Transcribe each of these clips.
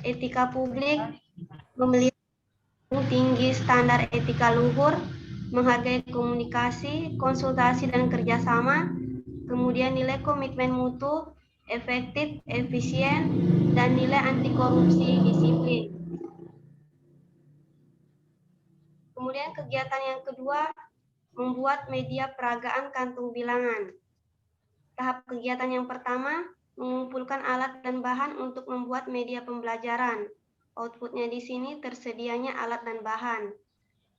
Etika publik memiliki tinggi standar etika luhur, menghargai komunikasi, konsultasi, dan kerjasama, kemudian nilai komitmen mutu, efektif, efisien, dan nilai anti korupsi disiplin. Kemudian kegiatan yang kedua, membuat media peragaan kantung bilangan. Tahap kegiatan yang pertama, mengumpulkan alat dan bahan untuk membuat media pembelajaran. Outputnya di sini tersedianya alat dan bahan.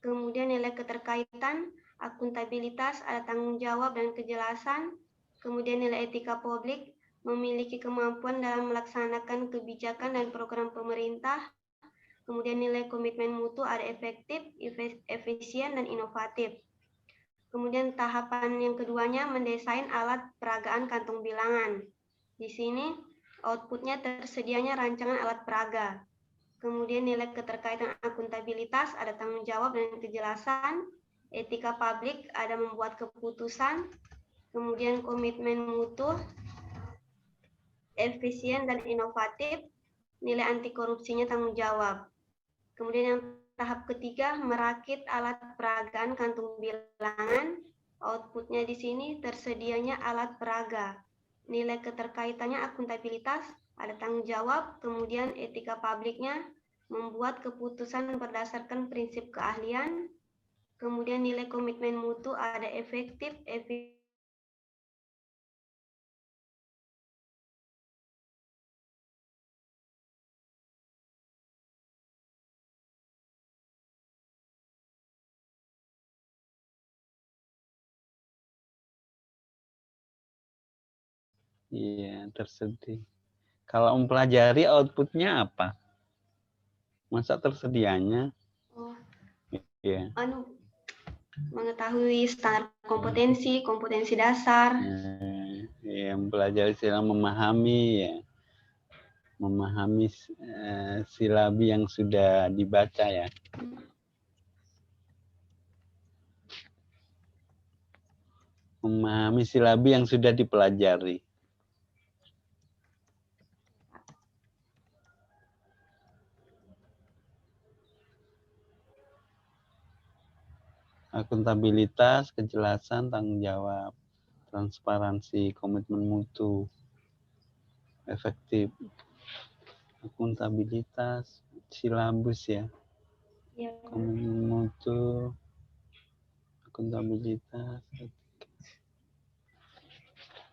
Kemudian nilai keterkaitan, akuntabilitas, ada tanggung jawab dan kejelasan. Kemudian nilai etika publik, memiliki kemampuan dalam melaksanakan kebijakan dan program pemerintah. Kemudian nilai komitmen mutu, ada efektif, efisien, dan inovatif. Kemudian tahapan yang keduanya mendesain alat peragaan kantung bilangan. Di sini outputnya tersedianya rancangan alat peraga. Kemudian nilai keterkaitan akuntabilitas, ada tanggung jawab dan kejelasan. Etika publik, ada membuat keputusan. Kemudian komitmen mutu, efisien dan inovatif. Nilai anti korupsinya tanggung jawab. Kemudian yang tahap ketiga, merakit alat peragaan kantung bilangan. Outputnya di sini tersedianya alat peraga. Nilai keterkaitannya akuntabilitas, ada tanggung jawab, kemudian etika publiknya, membuat keputusan berdasarkan prinsip keahlian, kemudian nilai komitmen mutu, ada efektif, Iya, tersedih. Kalau mempelajari outputnya apa? Masa tersedianya? Iya. Mengetahui standar kompetensi, kompetensi dasar. Ya, mempelajari silang memahami ya. Memahami silabi yang sudah dibaca ya. Memahami silabi yang sudah dipelajari. Akuntabilitas, kejelasan, tanggung jawab, transparansi, komitmen mutu, efektif, akuntabilitas, silabus ya, komitmen mutu, akuntabilitas.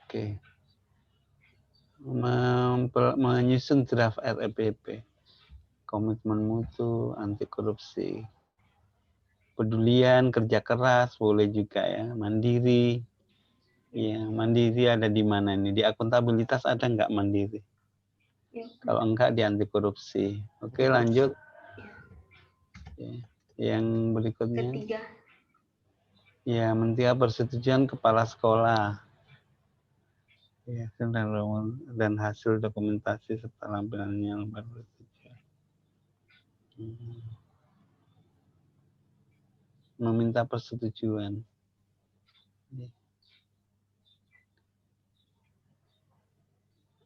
Oke. Menyusun draft REPP, komitmen mutu, anti korupsi, pedulian, kerja keras, boleh juga ya, mandiri. Ya, mandiri ada di mana nih? Di akuntabilitas ada nggak mandiri? Ya. Kalau enggak di anti korupsi. Oke, lanjut. Ya. Yang berikutnya. Ketiga. Ya, minta persetujuan kepala sekolah. Ya, dan hasil dokumentasi serta lampirannya lembar persetujuan. Meminta persetujuan.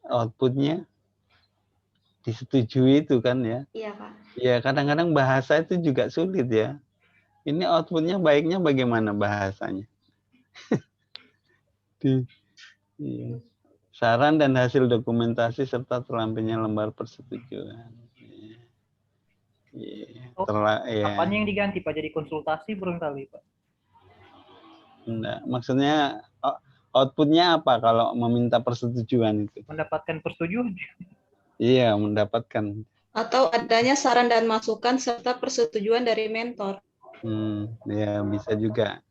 Outputnya disetujui itu kan ya? Iya, Pak. Ya, kadang-kadang bahasa itu juga sulit ya. Ini outputnya baiknya bagaimana bahasanya? Iya. Saran dan hasil dokumentasi serta terlampirnya lembar persetujuan. Ya. Apanya yang diganti Pak? Jadi konsultasi barangkali Pak? Enggak, maksudnya outputnya apa kalau meminta persetujuan itu? Mendapatkan persetujuan. Iya, mendapatkan. Atau adanya saran dan masukan serta persetujuan dari mentor. Ya bisa juga.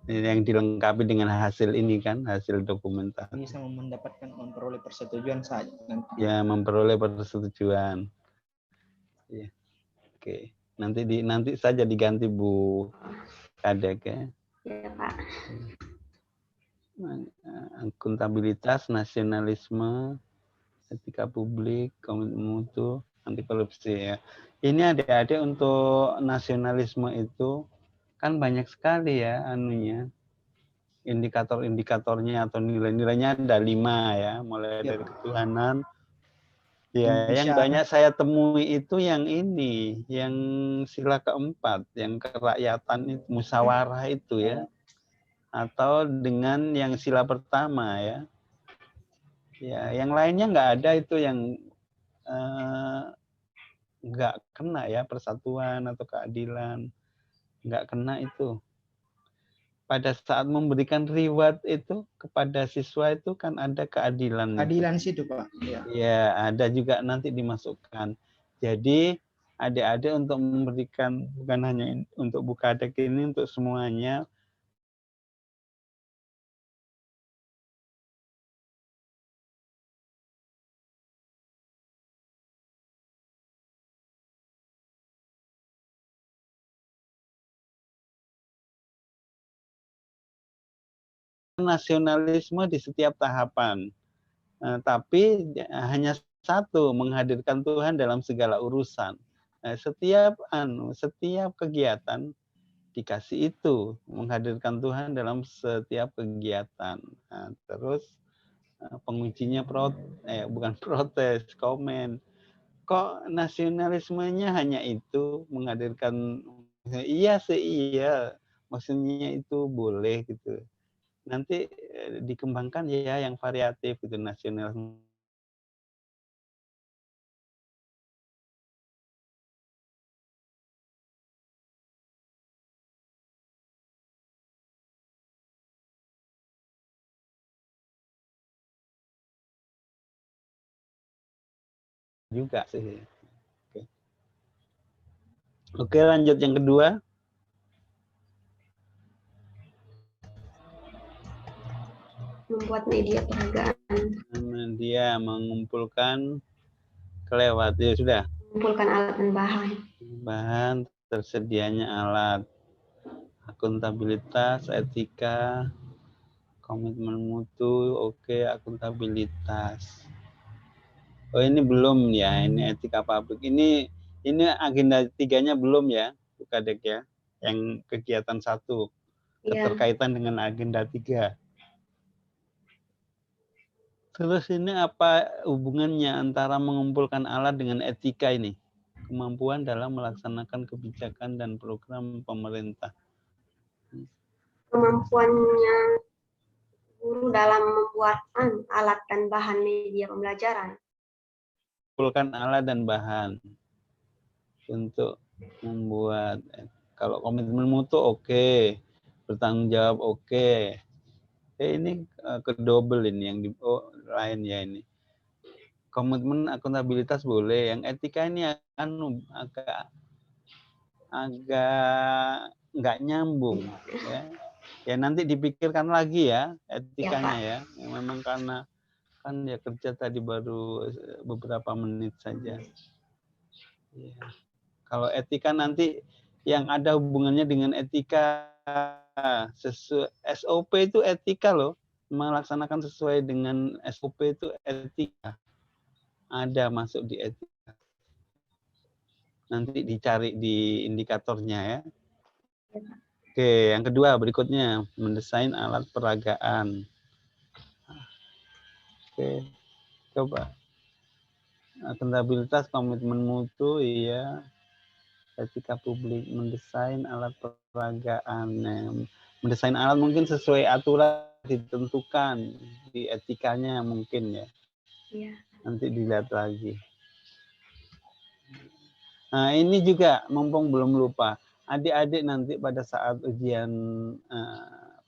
Yang dilengkapi dengan hasil ini kan, hasil dokumentasi. Bisa memperoleh persetujuan saja. Ya, memperoleh persetujuan. Ya. Oke. Nanti saja diganti Bu Kadek ya. Iya, Pak. Akuntabilitas, nasionalisme, etika publik, komitmen mutu, anti korupsi ya. Ini adik-adik untuk nasionalisme itu kan banyak sekali ya anunya. Indikator-indikatornya atau nilai-nilainya ada 5 ya, mulai dari ketuhanan, Ya, yang Bisa. banyak saya temui itu yang ini, yang sila keempat, yang kerakyatan itu, musyawarah itu ya, atau dengan yang sila pertama ya. Ya, yang lainnya nggak ada itu yang nggak kena ya, persatuan atau keadilan, nggak kena itu. Pada saat memberikan reward itu kepada siswa itu kan ada keadilan. Keadilan sih itu Pak. Ya. Ya, ada juga nanti dimasukkan. Jadi adik-adik untuk memberikan, bukan hanya untuk Bukadek ini, untuk semuanya, nasionalisme di setiap tahapan. Tapi hanya satu, menghadirkan Tuhan dalam segala urusan. Setiap kegiatan dikasih itu, menghadirkan Tuhan dalam setiap kegiatan. Terus pengujinya bukan protes, komen. Kok nasionalismenya hanya itu, menghadirkan iya sih iya, maksudnya itu boleh gitu. Nanti dikembangkan ya yang variatif gitu, nasionalisme juga sih. Oke, lanjut yang kedua. Membuat media peragaan. Dia mengumpulkan kelewat, ya sudah. Mengumpulkan alat dan bahan. Bahan, tersedianya alat, akuntabilitas, etika, komitmen mutu, oke, akuntabilitas. Oh ini belum ya, ini etika pabrik. Ini agenda 3-nya belum ya, Bukadek ya, yang kegiatan 1, keterkaitan dengan agenda 3. Terus ini apa hubungannya antara mengumpulkan alat dengan etika ini? Kemampuan dalam melaksanakan kebijakan dan program pemerintah. Kemampuannya guru dalam membuat alat dan bahan media pembelajaran. Mengumpulkan alat dan bahan untuk membuat, kalau komitmen mutu oke, bertanggung jawab oke. Ini kedouble ini yang lain ya ini. Komitmen akuntabilitas boleh, yang etika ini agak nggak nyambung ya. Ya nanti dipikirkan lagi ya etikanya ya. Memang karena kan ya kerja tadi baru beberapa menit saja. Ya. Kalau etika nanti yang ada hubungannya dengan etika, SOP itu etika loh, melaksanakan sesuai dengan SOP itu etika, ada masuk di etika. Nanti dicari di indikatornya ya. Oke, yang kedua berikutnya, mendesain alat peragaan. Oke, coba. Akuntabilitas, komitmen mutu, iya. Etika publik, mendesain alat peragaan. Mendesain alat mungkin sesuai aturan ditentukan di etikanya mungkin ya. Iya. Nanti dilihat lagi. Nah ini juga mumpung belum lupa, adik-adik nanti pada saat ujian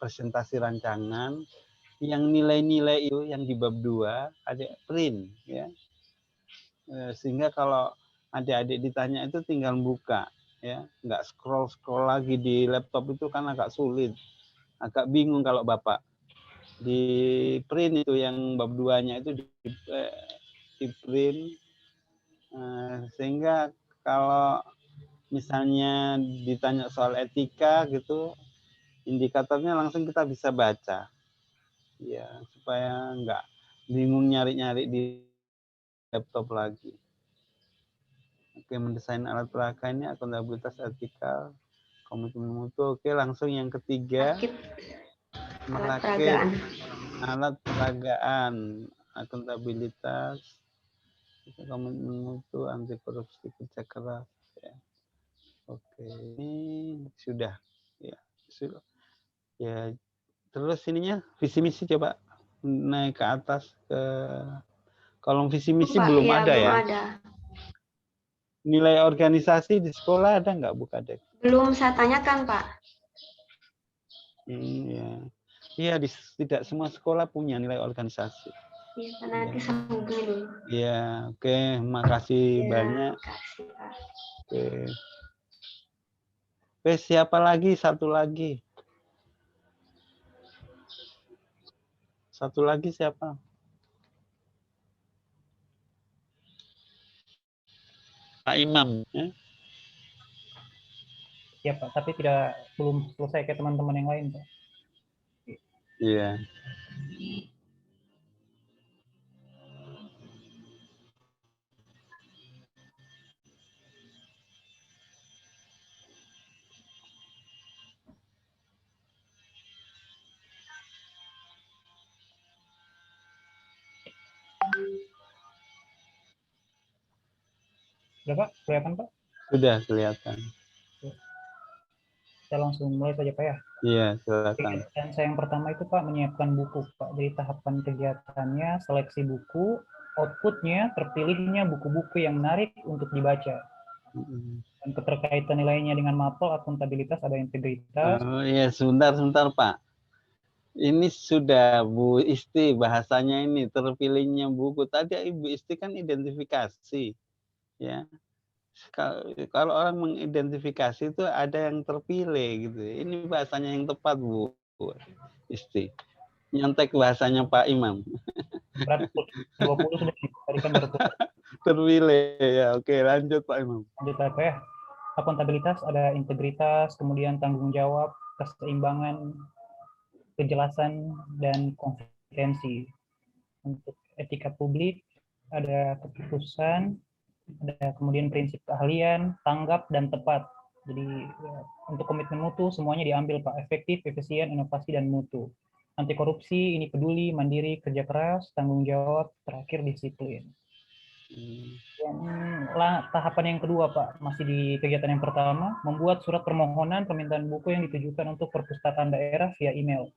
presentasi rancangan, yang nilai-nilai itu yang di bab 2 adik print ya. Sehingga kalau adik-adik ditanya itu tinggal buka ya, nggak scroll lagi di laptop itu kan agak sulit, agak bingung kalau Bapak. Di print itu yang bab 2-nya itu di print, sehingga kalau misalnya ditanya soal etika gitu, indikatornya langsung kita bisa baca. Ya, supaya nggak bingung nyari-nyari di laptop lagi. Oke, mendesain alat peraga ini akuntabilitas, etika, komitmen mutu. Oke, langsung yang ketiga. Merakit alat peragaan, akuntabilitas, komitmen mutu, anti korupsi, kerja keras. Ya. Oke, ini sudah. Ya, sudah. Ya, terus ininya visi misi coba naik ke atas ke kolom visi misi Pak, belum iya, ada belum ya. ada. Nilai organisasi di sekolah ada nggak Bu Kadek? Belum saya tanyakan, Pak. Ya. Iya, tidak semua sekolah punya nilai organisasi. Iya, nanti saya hubungi dulu. Ya, oke, makasih Ya, banyak. kasih, Pak. Oke. Oke, siapa lagi? Satu lagi. Satu lagi siapa? Pak Imam. Ya? Ya Pak, tapi belum selesai kayak teman-teman yang lain Pak. Iya. Udah Pak, kelihatan Pak? Sudah kelihatan. Saya langsung mulai saja Pak ya. Iya, kelihatan. Dan saya yang pertama itu Pak menyiapkan buku Pak. Jadi tahapan kegiatannya seleksi buku, outputnya terpilihnya buku-buku yang menarik untuk dibaca. Dan keterkaitan nilainya dengan mapel, akuntabilitas, ada integritas. Oh iya, sebentar Pak. Ini sudah Bu Isti bahasanya ini terpilihnya buku. Tadi Ibu Isti kan identifikasi, ya. Kalau orang mengidentifikasi itu ada yang terpilih gitu. Ini bahasanya yang tepat Bu Isti. Nyontek bahasanya Pak Imam. Berarti 20 sudah diberikan baru Terpilih ya. Oke, lanjut Pak Imam. lanjut Pak ya. Akuntabilitas ada integritas, kemudian tanggung jawab, keseimbangan, kejelasan, dan konsistensi. Untuk etika publik ada keputusan, ada kemudian prinsip keahlian, tanggap, dan tepat. Jadi ya, untuk komitmen mutu semuanya diambil Pak, efektif, efisien, inovasi, dan mutu. Anti korupsi, ini peduli, mandiri, kerja keras, tanggung jawab, terakhir disiplin. Tahapan yang kedua Pak, masih di kegiatan yang pertama, membuat surat permohonan permintaan buku yang ditujukan untuk perpustakaan daerah via email.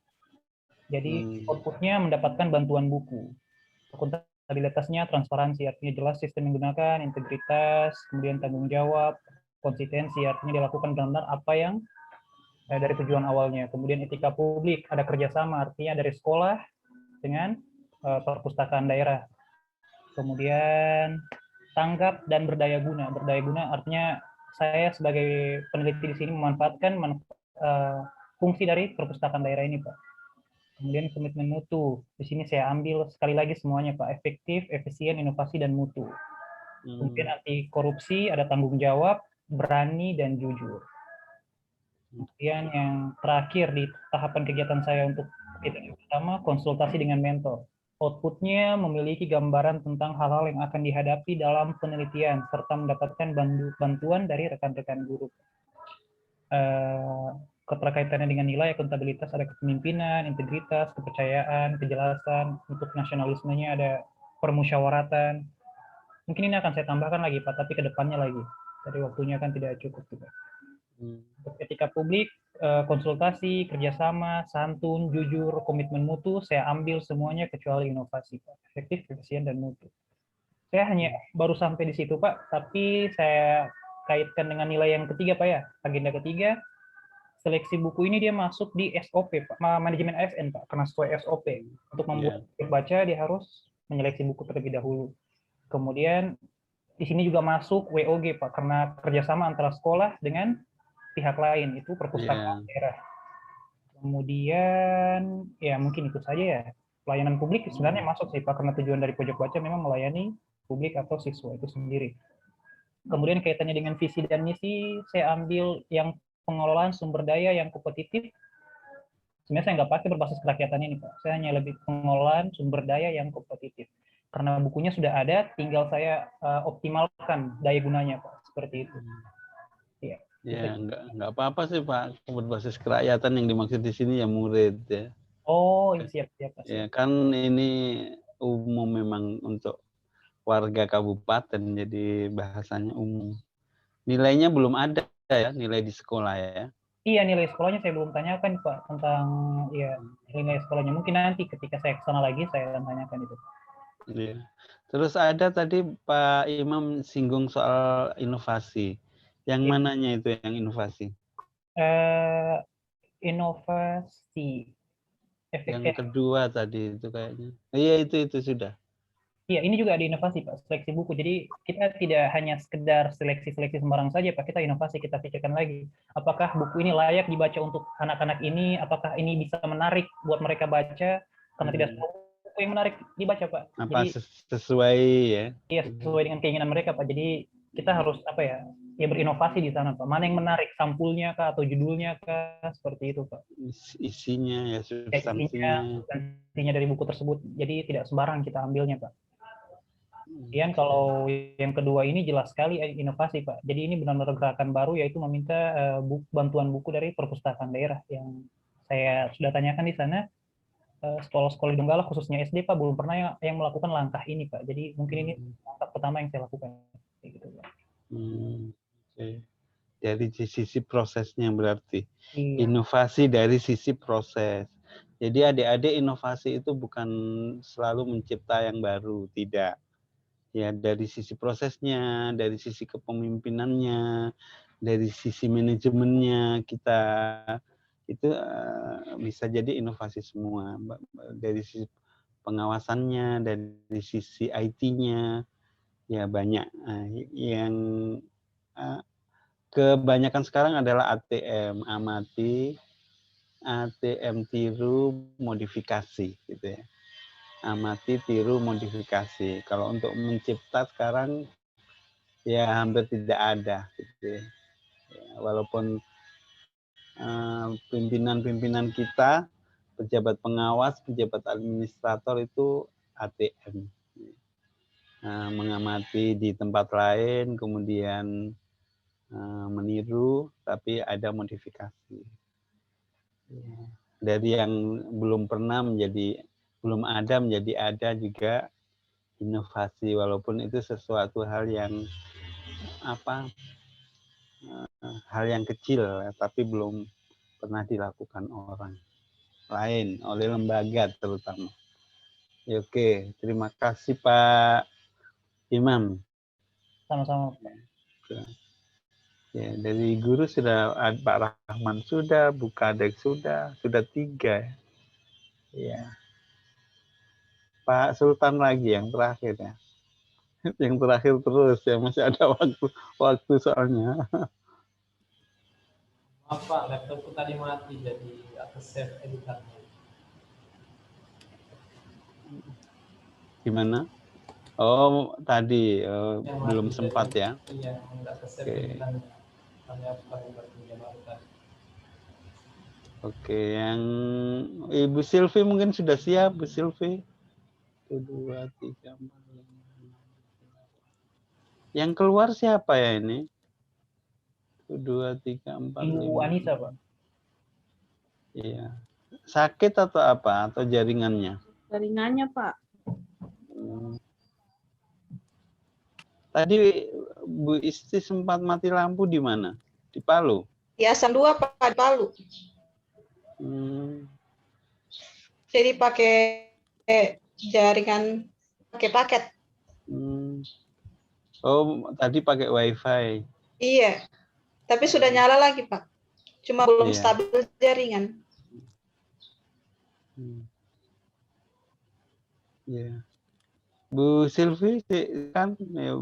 Jadi outputnya mendapatkan bantuan buku. Akuntabilitasnya transparansi, artinya jelas sistem yang digunakan, integritas, kemudian tanggung jawab, konsistensi, artinya dilakukan benar-benar apa yang dari tujuan awalnya. Kemudian etika publik, ada kerjasama, artinya dari sekolah dengan perpustakaan daerah. Kemudian tanggap dan berdaya guna. Berdaya guna artinya saya sebagai peneliti di sini memanfaatkan fungsi dari perpustakaan daerah ini, Pak. Kemudian komitmen mutu. Di sini saya ambil sekali lagi semuanya, Pak. Efektif, efisien, inovasi, dan mutu. Kemudian anti korupsi, ada tanggung jawab, berani, dan jujur. Kemudian yang terakhir di tahapan kegiatan saya untuk yang pertama, konsultasi dengan mentor. Outputnya memiliki gambaran tentang hal-hal yang akan dihadapi dalam penelitian, serta mendapatkan bantuan dari rekan-rekan guru. Keterkaitannya dengan nilai, akuntabilitas, ada kepemimpinan, integritas, kepercayaan, kejelasan. Untuk nasionalismenya ada permusyawaratan. Mungkin ini akan saya tambahkan lagi Pak, tapi ke depannya lagi. Jadi waktunya kan tidak cukup juga. Untuk etika publik, konsultasi, kerjasama, santun, jujur, komitmen mutu, saya ambil semuanya kecuali inovasi, Pak. Efektif, efisien, dan mutu. Saya hanya baru sampai di situ, Pak, tapi saya kaitkan dengan nilai yang ketiga, Pak ya. Agenda ketiga, seleksi buku ini dia masuk di SOP, Pak. Manajemen ASN, Pak, karena sesuai SOP. Untuk membuat baca, dia harus menyeleksi buku terlebih dahulu. Kemudian, di sini juga masuk WOG, Pak, karena kerjasama antara sekolah dengan pihak lain, itu perpustakaan daerah. Kemudian ya mungkin itu saja ya. Pelayanan publik sebenarnya masuk sih Pak, karena tujuan dari Pojok Baca memang melayani publik atau siswa itu sendiri. Kemudian kaitannya dengan visi dan misi, saya ambil yang pengelolaan sumber daya yang kompetitif. Sebenarnya saya nggak pakai berbasis kerakyatan ini Pak, saya hanya lebih pengelolaan sumber daya yang kompetitif. Karena bukunya sudah ada, tinggal saya optimalkan daya gunanya Pak, seperti itu. Iya. Ya, enggak apa-apa sih Pak, berbasis kerakyatan yang dimaksud di sini ya murid ya. Oh, siap. Ya kan ini umum memang untuk warga kabupaten, jadi bahasanya umum. Nilainya belum ada ya, nilai di sekolah ya. Iya, nilai sekolahnya saya belum tanyakan Pak tentang ya nilai sekolahnya. Mungkin nanti ketika saya kesana lagi saya akan tanyakan itu. Iya. Terus ada tadi Pak Imam singgung soal inovasi. Yang Iya. mananya itu yang inovasi? Inovasi Yang efek. kedua tadi itu kayaknya. Iya itu sudah. Iya, ini juga ada inovasi Pak, seleksi buku. Jadi kita tidak hanya sekedar seleksi-seleksi sembarang saja Pak, kita inovasi, kita pikirkan lagi. Apakah buku ini layak dibaca untuk anak-anak ini? Apakah ini bisa menarik buat mereka baca? Karena tidak semua buku yang menarik dibaca Pak. Apa Jadi sesuai ya? iya sesuai dengan keinginan mereka Pak. Jadi kita harus apa ya? Ya berinovasi di sana Pak. Mana yang menarik, sampulnya kah atau judulnya kah, seperti itu Pak. Isinya ya, Isinya, substansinya. substansinya dari buku tersebut. Jadi tidak sembarang kita ambilnya Pak. Kemudian kalau yang kedua ini jelas sekali inovasi Pak. Jadi ini benar-benar gerakan baru yaitu meminta bantuan buku dari perpustakaan daerah yang saya sudah tanyakan di sana. Sekolah-sekolah di Donggala khususnya SD Pak belum pernah yang melakukan langkah ini Pak. Jadi mungkin ini langkah pertama yang saya lakukan. Gitu, Pak. Okay. Dari sisi prosesnya berarti. Iya. Inovasi dari sisi proses. Jadi adik-adik inovasi itu bukan selalu mencipta yang baru, tidak. Ya dari sisi prosesnya, dari sisi kepemimpinannya, dari sisi manajemennya kita itu bisa jadi inovasi semua. Dari sisi pengawasannya, dari sisi IT-nya, ya banyak. Yang kebanyakan sekarang adalah ATM, amati, ATM tiru, modifikasi, gitu ya. Amati, tiru, modifikasi. Kalau untuk mencipta sekarang ya hampir tidak ada, gitu ya. Walaupun pimpinan-pimpinan kita, pejabat pengawas, pejabat administrator itu ATM. Mengamati di tempat lain, kemudian meniru, tapi ada modifikasi. Dari yang belum pernah belum ada menjadi ada juga inovasi, walaupun itu sesuatu hal yang hal yang kecil, tapi belum pernah dilakukan orang lain, oleh lembaga terutama. Ya, oke, terima kasih Pak Imam. Sama-sama. Ya, dari guru sudah, Pak Rahman sudah, Bu Kadek sudah 3. Ya. Pak Sultan lagi yang terakhir ya. Yang terakhir terus ya, masih ada waktu soalnya. Apa laptopku tadi mati jadi aku save editannya. Gimana? Oh, tadi belum Mati, sempat jadi, ya. Iya, enggak ke save editannya. Hanya pakai berpindah baru tadi. Oke, yang Ibu Silvi mungkin sudah siap, Bu Silvi. 1, 2, 3, 4, 5. Yang keluar siapa ya ini? 1, 2, 3, 4, 5. Ibu Anissa Pak. Iya. Sakit atau apa? Atau jaringannya? Jaringannya, Pak. Tadi Bu Isti sempat mati lampu di mana? Di Palu? Di Asam 2, Pak, di Palu. Jadi pakai jaringan, pakai paket. Oh, tadi pakai WiFi. Iya, tapi sudah nyala lagi, Pak. Cuma belum stabil jaringan. Ya. Bu Silvi kan ya,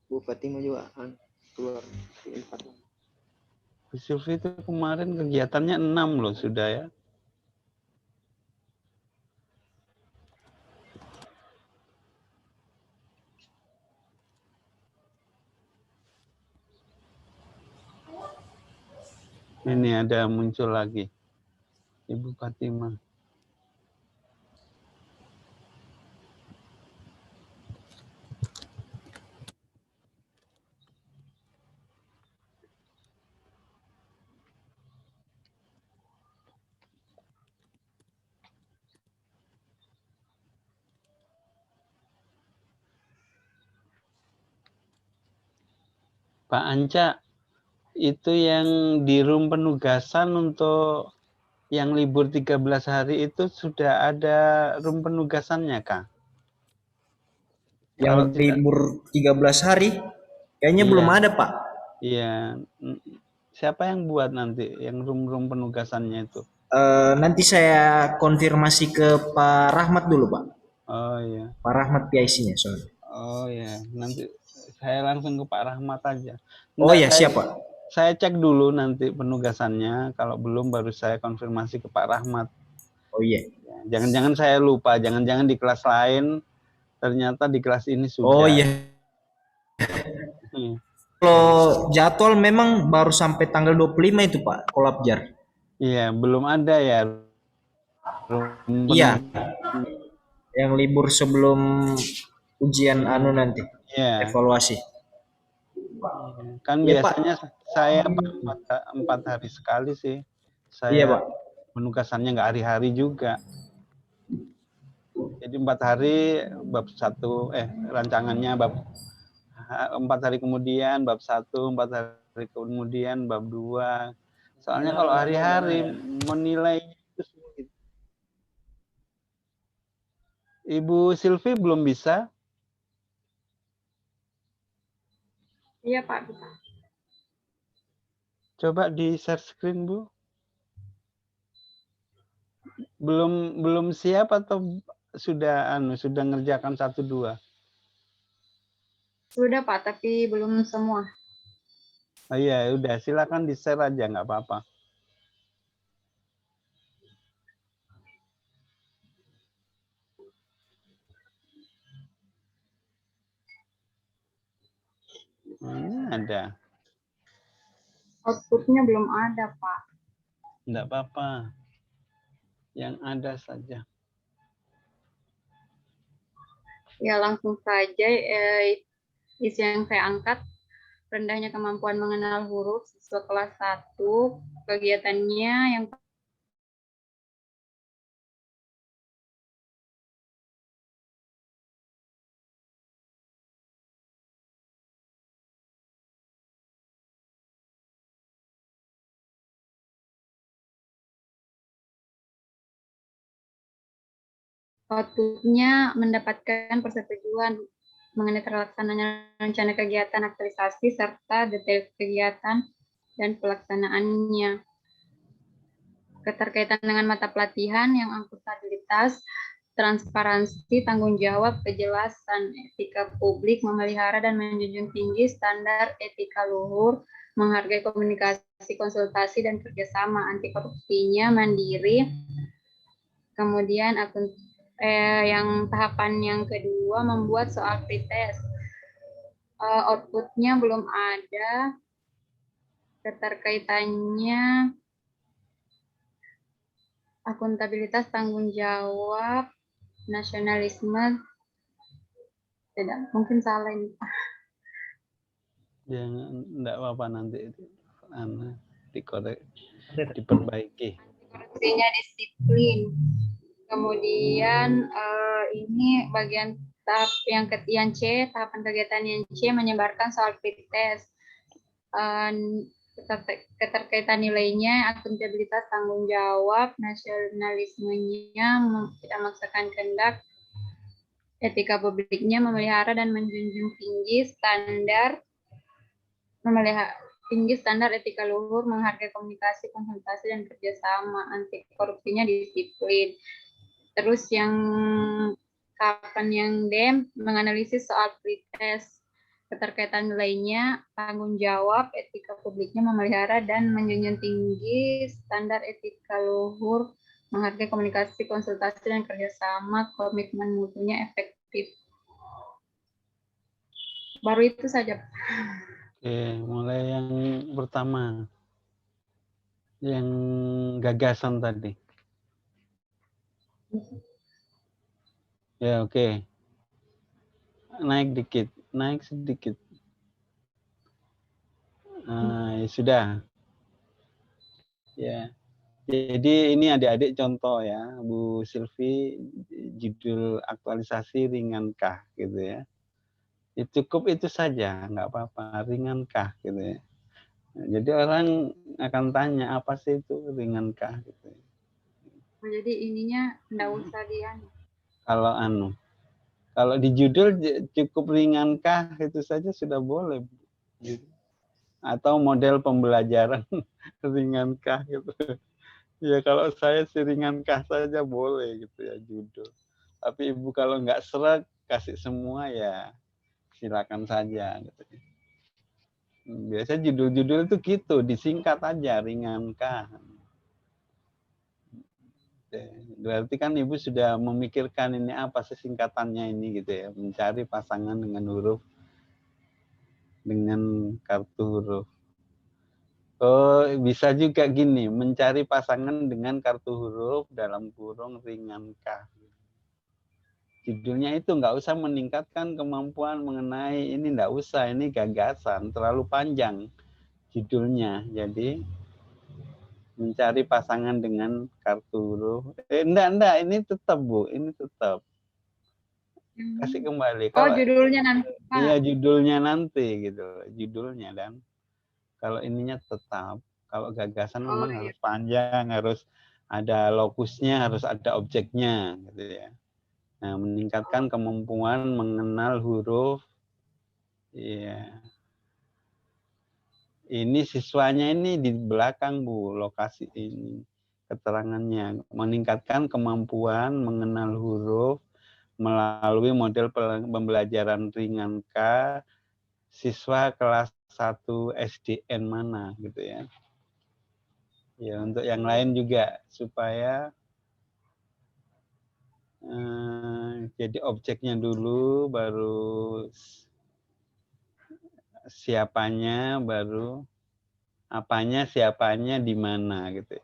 Bu Fatima juga keluar. Bu Silvi itu kemarin kegiatannya 6 loh sudah ya. Ini ada muncul lagi Ibu Fatima. Pak Anca, itu yang di room penugasan untuk yang libur 13 hari itu sudah ada room penugasannya, Kak? Kalau Yang libur 13 hari kayaknya Iya. belum ada, Pak. Iya. Siapa yang buat nanti yang room penugasannya itu? Nanti saya konfirmasi ke Pak Rahmat dulu, Pak. Oh iya. Pak Rahmat PIC-nya soalnya. Oh iya, nanti saya langsung ke Pak Rahmat aja. Oh iya, siap, Pak. Saya cek dulu nanti penugasannya, kalau belum baru saya konfirmasi ke Pak Rahmat. Oh iya. Jangan-jangan saya lupa, jangan-jangan di kelas lain ternyata di kelas ini sudah. Oh iya. Kalau jadwal memang baru sampai tanggal 25 itu, Pak, kolabjar. Iya, belum ada ya. Iya. Yang libur sebelum ujian nanti. Iya. Evaluasi. Kan Iya, biasanya Pak. Saya 4 hari sekali sih. Saya Iya, Pak. penugasannya nggak hari-hari juga. Jadi 4 hari bab 1, rancangannya bab 4 hari kemudian bab 1, 4 hari kemudian bab 2. Soalnya kalau hari-hari menilai itu sulit. Ibu Silvi belum bisa? Iya, Pak, bisa. Coba di share screen, Bu. Belum siap atau sudah ngerjakan 1, 2? Sudah, Pak, tapi belum semua. Oh iya, udah silakan di-share aja, nggak apa-apa. Ini ada. Outputnya belum ada, Pak. Nggak apa-apa. Yang ada saja. Ya, langsung saja isi yang saya angkat. Rendahnya kemampuan mengenal huruf siswa kelas 1. Kegiatannya yang outputnya mendapatkan persetujuan mengenai terlaksananya rencana kegiatan aktualisasi serta detail kegiatan dan pelaksanaannya. Keterkaitan dengan mata pelatihan yang akuntabilitas, transparansi, tanggung jawab, kejelasan, etika publik, memelihara dan menjunjung tinggi standar etika luhur, menghargai komunikasi, konsultasi, dan kerjasama, anti korupsinya mandiri. Kemudian yang tahapan yang kedua membuat soal pretest. Outputnya belum ada. Keterkaitannya akuntabilitas, tanggung jawab, nasionalisme. Tidak, mungkin salah ini. Jangan, enggak apa-apa nanti dikorek, diperbaiki. Korupsinya disiplin. Kemudian ini bagian tahap yang C, tahapan kegiatan yang C menyebarkan soal pretest. Keterkaitan nilainya, akuntabilitas, tanggung jawab, nasionalismenya, tidak memaksakan kehendak, etika publiknya, memelihara dan menjunjung tinggi standar etika luhur, menghargai komunikasi, konsultasi, dan kerjasama, anti korupsinya disiplin. Terus yang tahapan yang D, menganalisis soal pretest. Keterkaitan nilainya, tanggung jawab, etika publiknya, memelihara dan menjunjung tinggi standar etika luhur, menghargai komunikasi, konsultasi, dan kerjasama, komitmen mutunya efektif. Baru itu saja. Oke, mulai yang pertama. Yang gagasan tadi. Ya, oke. Naik dikit, naik sedikit. Ya sudah. Ya. Jadi ini adik-adik contoh ya, Bu Silvi, judul aktualisasi ringankah gitu ya. Cukup itu saja, nggak apa-apa, ringankah gitu ya. Jadi orang akan tanya apa sih itu ringankah gitu. Oh, jadi ininya nggak usah dia. Kalau di judul cukup ringankah itu saja sudah boleh. Atau model pembelajaran ringankah gitu. Ya kalau saya sih ringankah saja boleh gitu ya judul. Tapi Ibu kalau nggak serak kasih semua ya silakan saja gitu. Biasa judul-judul itu gitu, disingkat aja ringankah. Berarti kan Ibu sudah memikirkan ini apa sih singkatannya ini gitu ya, mencari pasangan dengan huruf dengan kartu huruf. Oh, bisa juga gini, mencari pasangan dengan kartu huruf dalam kurung ringankah. Judulnya itu nggak usah meningkatkan kemampuan mengenai ini, nggak usah, ini gagasan terlalu panjang judulnya. Jadi mencari pasangan dengan kartu huruf. Enggak, ini tetap Bu, ini tetap. Kasih kembali. Oh, Kalau judulnya nanti, Pak. iya judulnya nanti gitu, judulnya dan kalau ininya tetap. Kalau gagasan memang harus panjang, harus ada lokusnya, harus ada objeknya gitu ya. Nah, meningkatkan kemampuan mengenal huruf. Iya. Ini siswanya ini di belakang Bu, lokasi ini keterangannya. Meningkatkan kemampuan mengenal huruf melalui model pembelajaran ringan K siswa kelas 1 SDN mana gitu ya. Ya, untuk yang lain juga supaya jadi objeknya dulu, baru siapanya, baru apanya, siapanya di mana gitu.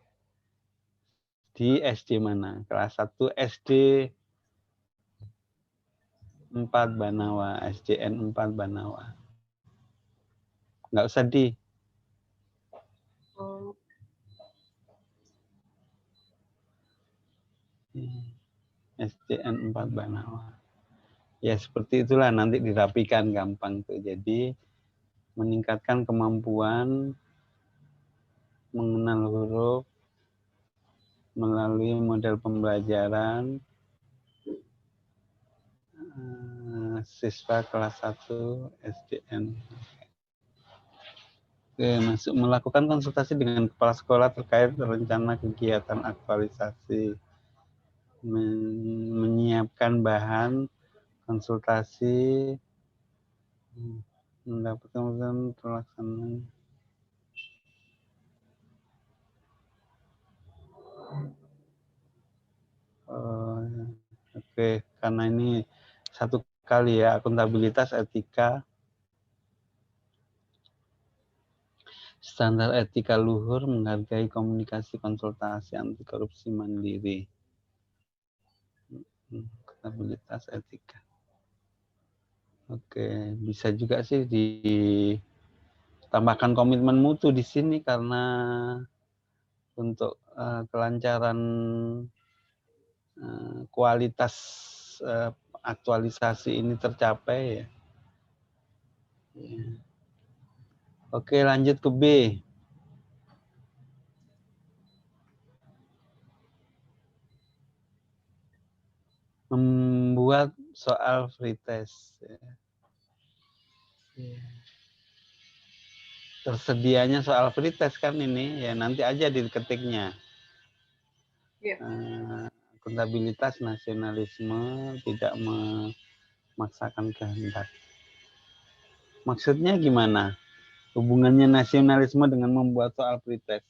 Di SD mana? Kelas 1 SD 4 Banawa, SDN 4 Banawa. Nggak usah di. SDN 4 Banawa. Ya seperti itulah, nanti dirapikan gampang tuh. Jadi meningkatkan kemampuan mengenal huruf melalui model pembelajaran siswa kelas 1 SDN. Oke, masuk melakukan konsultasi dengan kepala sekolah terkait rencana kegiatan aktualisasi, menyiapkan bahan konsultasi, mendapatkan pelaksanaan. Oke, karena ini satu kali ya, akuntabilitas, etika, standar etika luhur, menghargai komunikasi konsultasi anti korupsi mandiri. Akuntabilitas, etika. Oke, bisa juga sih ditambahkan komitmen mutu di sini karena untuk kelancaran kualitas aktualisasi ini tercapai ya. Oke, lanjut ke B. Membuat soal free test. Tersedianya soal free test kan ini, ya nanti aja diketiknya. Akuntabilitas, nasionalisme, tidak memaksakan kehendak. Maksudnya gimana? Hubungannya nasionalisme dengan membuat soal free test?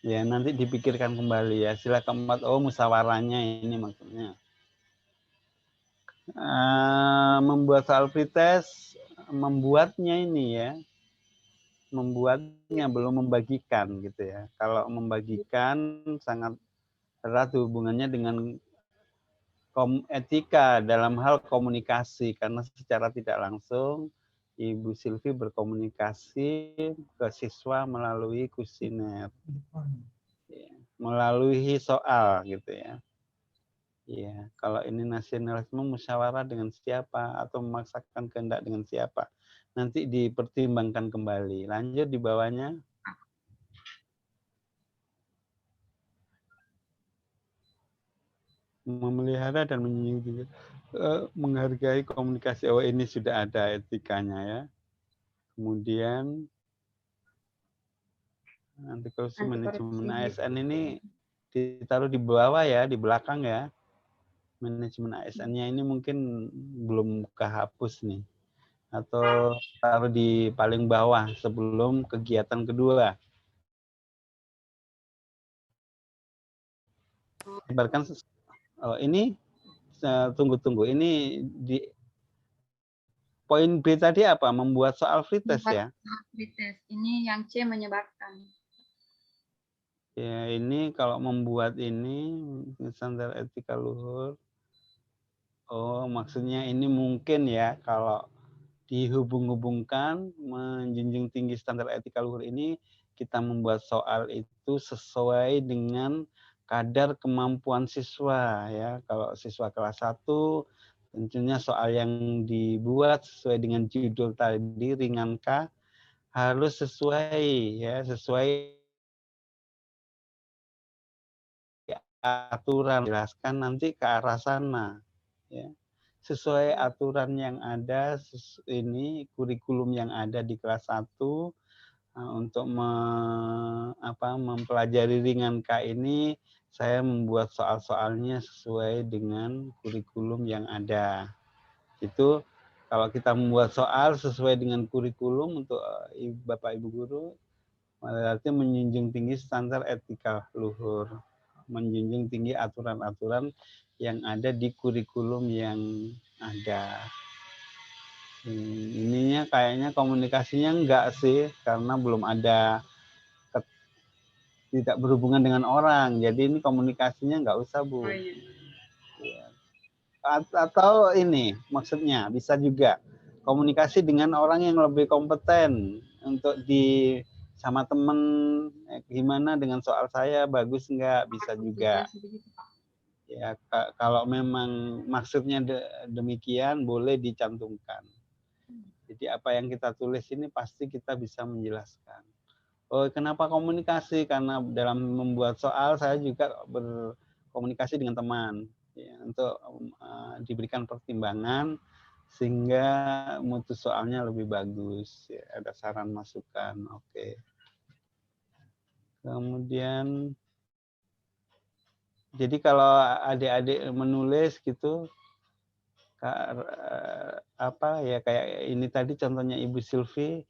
Ya nanti dipikirkan kembali ya. Sila keempat, musyawarahnya ini maksudnya. Membuat soal free test, membuatnya ini ya. Membuatnya belum membagikan gitu ya. Kalau membagikan sangat erat hubungannya dengan etika dalam hal komunikasi karena secara tidak langsung Ibu Silvi berkomunikasi ke siswa melalui kuesioner, ya, melalui soal gitu ya. Iya, kalau ini nasionalisme musyawarah dengan siapa atau memaksakan kehendak dengan siapa, nanti dipertimbangkan kembali. Lanjut di bawahnya. Memelihara dan menjunjung menghargai komunikasi. Oh, ini sudah ada etikanya ya. Kemudian anti korupsi manajemen ASN ini ditaruh di bawah ya, di belakang ya. Manajemen ASN-nya ini mungkin belum kehapus nih. Atau taruh di paling bawah sebelum kegiatan kedua. Ibaratkan ini tunggu. Ini di poin B tadi apa? Membuat soal free test ya? Free test. Ini yang C menyebarkan. Ya, ini kalau membuat ini standar etika luhur. Oh, maksudnya ini mungkin ya kalau dihubung-hubungkan menjunjung tinggi standar etika luhur ini kita membuat soal itu sesuai dengan kadar kemampuan siswa ya. Kalau siswa kelas 1 tentunya soal yang dibuat sesuai dengan judul tadi ringankah harus sesuai ya, sesuai aturan, jelaskan nanti ke arah sana ya. Sesuai aturan yang ada ini kurikulum yang ada di kelas 1 untuk mempelajari ringan K ini saya membuat soal-soalnya sesuai dengan kurikulum yang ada. Itu kalau kita membuat soal sesuai dengan kurikulum untuk Bapak Ibu guru berarti menjunjung tinggi standar etika luhur, menjunjung tinggi aturan-aturan yang ada di kurikulum yang ada. Ininya kayaknya komunikasinya enggak sih, karena belum ada tidak berhubungan dengan orang. Jadi ini komunikasinya enggak usah, Bu. Atau ini maksudnya bisa juga komunikasi dengan orang yang lebih kompeten untuk sama temen gimana dengan soal saya, bagus enggak, bisa juga. Ya, kalau memang maksudnya demikian boleh dicantumkan. Jadi apa yang kita tulis ini pasti kita bisa menjelaskan. Oh, kenapa komunikasi? Karena dalam membuat soal saya juga berkomunikasi dengan teman ya, untuk diberikan pertimbangan sehingga mutu soalnya lebih bagus. Ya, ada saran masukan. Oke. Kemudian jadi kalau adik-adik menulis gitu apa ya kayak ini tadi contohnya Ibu Silvi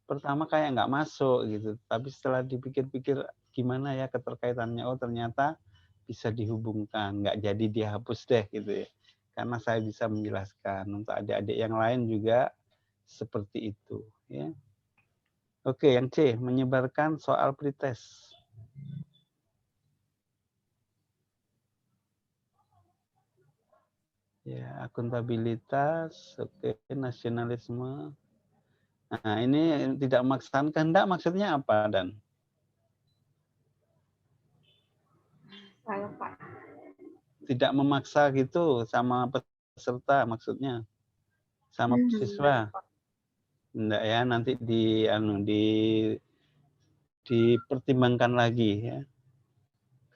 pertama kayak nggak masuk gitu, tapi setelah dipikir-pikir gimana ya keterkaitannya, oh ternyata bisa dihubungkan, nggak jadi dihapus deh gitu ya, karena saya bisa menjelaskan untuk adik-adik yang lain juga seperti itu ya. Oke, yang C menyebarkan soal pretest. Ya, akuntabilitas, oke, nasionalisme. Nah, ini tidak memaksakan kehendak maksudnya apa, Dan? Saya, Pak. Tidak memaksa gitu sama peserta maksudnya. Sama siswa. Enggak ya, nanti dipertimbangkan lagi ya.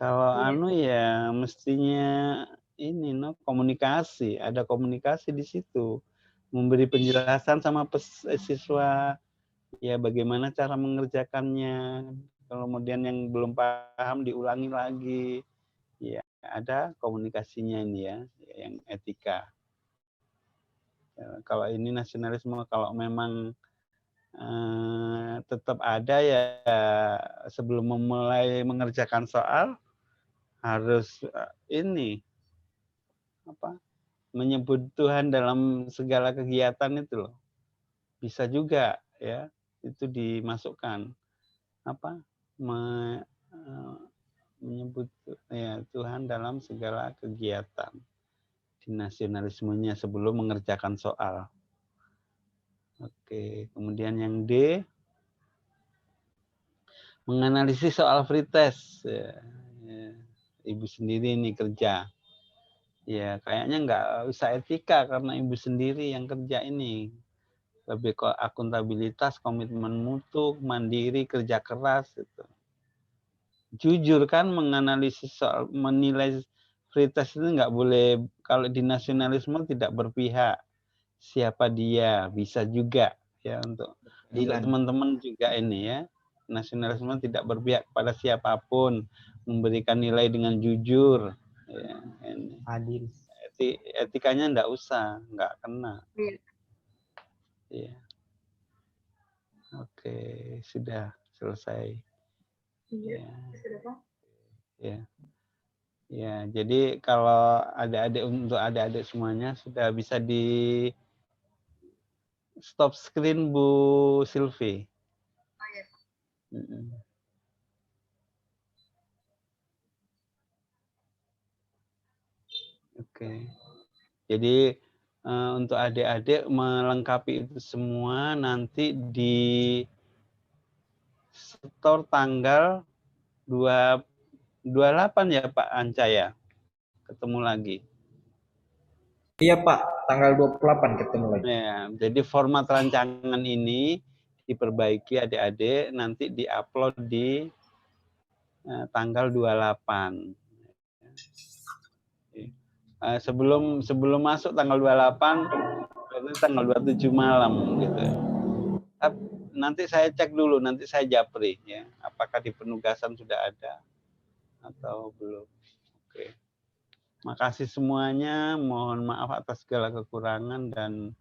Kalau ya mestinya ini komunikasi, ada komunikasi di situ. Memberi penjelasan sama siswa ya bagaimana cara mengerjakannya. Kemudian yang belum paham diulangi lagi. Ya, ada komunikasinya ini ya, yang etika. Kalau ini nasionalisme, kalau memang tetap ada ya sebelum memulai mengerjakan soal harus ini menyebut Tuhan dalam segala kegiatan itu loh. Bisa juga ya itu dimasukkan menyebut ya Tuhan dalam segala kegiatan di nasionalismenya sebelum mengerjakan soal. Oke, kemudian yang D, menganalisis soal free test. Ya, ibu sendiri ini kerja. Ya, kayaknya nggak usah etika karena ibu sendiri yang kerja ini. Lebih ke akuntabilitas, komitmen mutu, mandiri, kerja keras. Gitu. Jujur kan menganalisis soal, menilai free test itu nggak boleh, kalau di nasionalisme tidak berpihak. Siapa dia, bisa juga. Ya, untuk teman-teman juga ini ya. Nasionalisme tidak berpihak pada siapapun, memberikan nilai dengan jujur. Ya, ini. Adil. Etikanya enggak usah, enggak kena. Iya. Ya. Oke, sudah selesai. Iya. Ya. Sudah, Pak. Ya. Ya, jadi kalau adik-adik, untuk adik-adik semuanya sudah bisa di stop screen Bu Silvi. Oh, iya. Oke. Jadi untuk adik-adik melengkapi itu semua nanti di setor tanggal 28 ya Pak Anca ya. Ketemu lagi. Iya Pak, tanggal 28 ketemu lagi. Ya, jadi format rancangan ini diperbaiki adik-adik, nanti diupload di tanggal 28. Sebelum masuk tanggal 28, berarti tanggal 27 malam gitu. Nanti saya cek dulu, nanti saya japri ya, apakah di penugasan sudah ada atau belum. Oke. Makasih semuanya, mohon maaf atas segala kekurangan, dan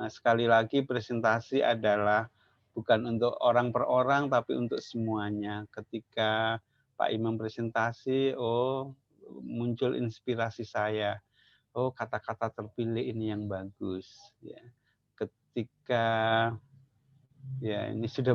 sekali lagi presentasi adalah bukan untuk orang per orang tapi untuk semuanya. Ketika Pak Imam presentasi, muncul inspirasi saya. Oh, kata-kata terpilih ini yang bagus ya. Ketika ya ini sudah